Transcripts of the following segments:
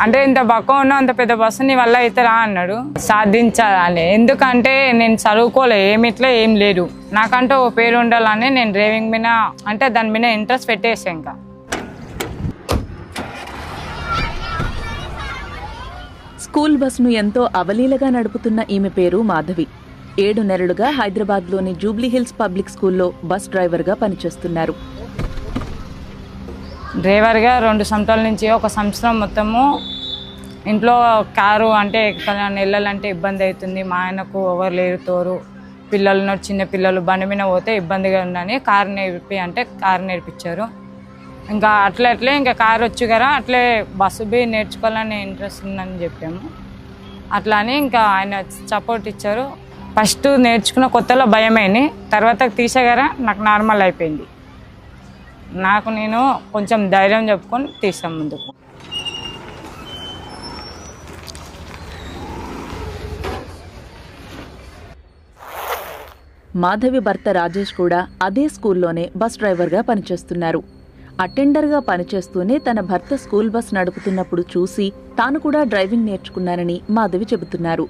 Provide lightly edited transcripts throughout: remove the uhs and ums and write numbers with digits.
అంటే ఇంత బక్క ఉన్నా అంత పెద్ద బస్సు నీ వల్ల అవుతారా అన్నాడు. సాధించాలని, ఎందుకంటే నేను చదువుకోలే, ఏమిట్లా ఏం లేదు, నాకంటూ ఓ పేరు ఉండాలని నేను డ్రైవింగ్ మీద అంటే దాని మీద ఇంట్రెస్ట్ పెట్టేసా. ఇంకా స్కూల్ బస్సును ఎంతో అవలీలగా నడుపుతున్న ఈమె పేరు మాధవి. 7 నెలలుగా హైదరాబాద్లోని జూబ్లీహిల్స్ పబ్లిక్ స్కూల్లో బస్ డ్రైవర్గా పనిచేస్తున్నారు. డ్రైవర్గా 2 సంవత్సరాల నుంచి 1 సంవత్సరం మొత్తము ఇంట్లో కారు అంటే వెళ్ళాలంటే ఇబ్బంది అవుతుంది, మా ఆయనకు ఎవరు లేరు తోరు, పిల్లలు చిన్న పిల్లలు బండి మీద పోతే ఇబ్బందిగా ఉందని కారు నేర్పి అంటే కారు నేర్పించారు. ఇంకా అట్లే ఇంకా కారు వచ్చు కదా, అట్లే బస్సు బి నేర్చుకోవాలని ఇంట్రెస్ట్ ఉందని చెప్పాము. అట్లా అని ఇంకా ఆయన సపోర్ట్ ఇచ్చారు. ఫస్ట్ నేర్చుకున్న కొత్తలో భయమైంది, తర్వాత తీసేగారా నాకు నార్మల్ అయిపోయింది. నాకు నేను కొంచెం ధైర్యం చెప్పుకొని తీసాం ముందుకు. మాధవి భర్త రాజేష్ కూడా అదే స్కూల్లోనే బస్ డ్రైవర్గా పనిచేస్తున్నారు. అటెండర్గా పనిచేస్తూనే తన భర్త స్కూల్ బస్ నడుపుతున్నప్పుడు చూసి తాను కూడా డ్రైవింగ్ నేర్చుకున్నానని మాధవి చెబుతున్నారు.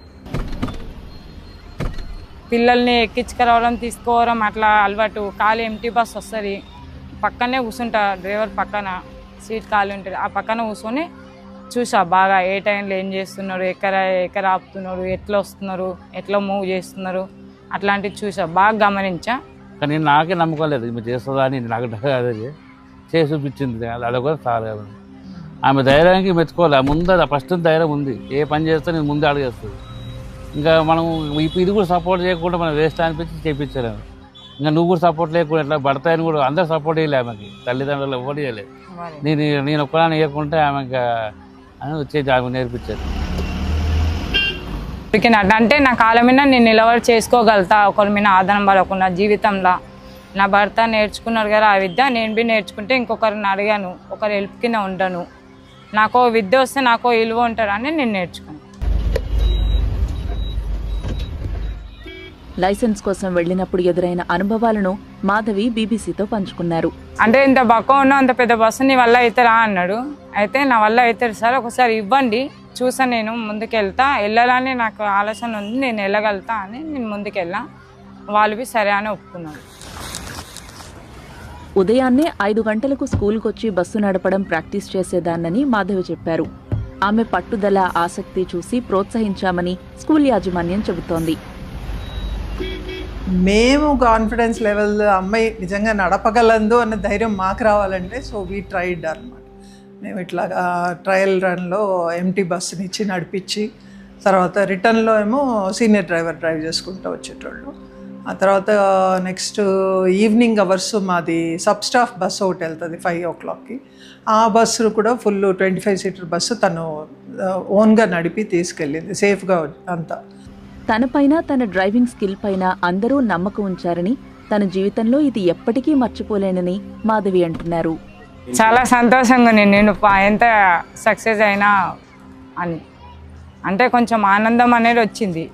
పిల్లల్ని ఎక్కించుకురావడం తీసుకోవడం అట్లా అలవాటు. ఖాళీ ఎంటీ బస్ వస్తుంది, పక్కనే కూర్చుంటా, డ్రైవర్ పక్కన సీట్ ఖాళీ ఉంటుంది, ఆ పక్కన కూర్చొని చూసా బాగా ఏ టైంలో ఏం చేస్తున్నారు, ఎక్కడ ఆపుతున్నారు, ఎట్లా వస్తున్నారు, ఎట్లా మూవ్ చేస్తున్నారు, అట్లాంటివి చూసా, బాగా గమనించా. కానీ నాకే నమ్మకలేదు ఈమె చేస్తుందా అని, నాకు అదే చేసి చూపించింది, అదొక చాలు కదా. ఆమె ధైర్యానికి మెచ్చుకోవాలి, ముందు ఫస్ట్ ధైర్యం ఉంది, ఏ పని చేస్తే నేను ముందే అడిగేస్తుంది. ఇంకా మనం ఇది కూడా సపోర్ట్ చేయకుండా మనం వేస్ట్ అనిపించి చేయించలేము. ఇంకా నువ్వు కూడా సపోర్ట్ లేకుండా ఎట్లా భర్తని కూడా అందరూ సపోర్ట్ చేయలే ఆమెకి, తల్లిదండ్రులు ఎవరు చేయలేదు. నేను ఒక్కదాన్ని ఇవ్వకుంటే ఆమెకి అని వచ్చేది ఆమె నేర్పించారు. అంటే నా కాళ్ళ మీద నేను నిలబడి చేసుకోగలుగుతా, ఒకరి మీద ఆధారం పడకుండా జీవితంలో. నా భర్త నేర్చుకున్నారు కదా ఆ విద్య, నేను బి నేర్చుకుంటే ఇంకొకరిని అడిగాను, ఒకరి హెల్ప్ కింద ఉండను, నాకో విద్య వస్తే నాకో విలువ ఉంటారని నేను నేర్చుకున్నాను. లైసెన్స్ కోసం వెళ్లినప్పుడు ఎదురైన అనుభవాలను మాధవి బీబీసీతో పంచుకున్నారు. అంటే ఇంత బక్క ఉన్నా అంత పెద్ద బస్సు నీ వల్ల అవుతారా అన్నాడు. అయితే నా వల్ల అవుతారు సార్, ఒకసారి ఇవ్వండి చూసా, నేను ముందుకెళ్తా, వెళ్ళాలని నాకు ఆలోచన ఉంది, నేను వెళ్ళగలుగుతా అని నేను ముందుకెళ్ళా. వాళ్ళు సరే అని ఒప్పుకున్నారు. ఉదయాన్నే 5 గంటలకు స్కూల్కొచ్చి బస్సు నడపడం ప్రాక్టీస్ చేసేదాన్నని మాధవి చెప్పారు. ఆమె పట్టుదల, ఆసక్తి చూసి ప్రోత్సహించామని స్కూల్ యాజమాన్యం చెబుతోంది. మేము కాన్ఫిడెన్స్ లెవెల్ అమ్మాయి నిజంగా నడపగలదు అన్న ధైర్యం మాకు రావాలంటే సో వీ ట్రైడ్ అనమాట. మేము ఇట్లా ట్రయల్ రన్లో ఎంటీ బస్సుని ఇచ్చి నడిపించి, తర్వాత రిటర్న్లో ఏమో సీనియర్ డ్రైవర్ డ్రైవ్ చేసుకుంటూ వచ్చేటోళ్ళు. ఆ తర్వాత నెక్స్ట్ ఈవినింగ్ అవర్స్ మాది సబ్ స్టాఫ్ బస్సు ఒకటి వెళ్తుంది 5 o'clockకి. ఆ బస్సు కూడా ఫుల్ 25 సీటర్ బస్సు తను ఓన్గా నడిపి తీసుకెళ్ళింది సేఫ్గా అంతా. తనపైన, తన డ్రైవింగ్ స్కిల్ పైన అందరూ నమ్మకం ఉంచారని, తన జీవితంలో ఇది ఎప్పటికీ మర్చిపోలేనని మాధవి అంటున్నారు. చాలా సంతోషంగా నేను ఎంత సక్సెస్ అయినా అని అంటే కొంచెం ఆనందం అనేది వచ్చింది.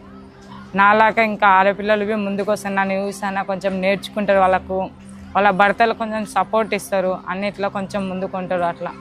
నాలాగా ఇంకా ఆడపిల్లలు ముందుకు వస్తాను, నన్ను చూస్తాను, కొంచెం నేర్చుకుంటారు, వాళ్ళ భర్తలు కొంచెం సపోర్ట్ ఇస్తారు, అన్నిట్లో కొంచెం ముందుకుంటారు అట్లా.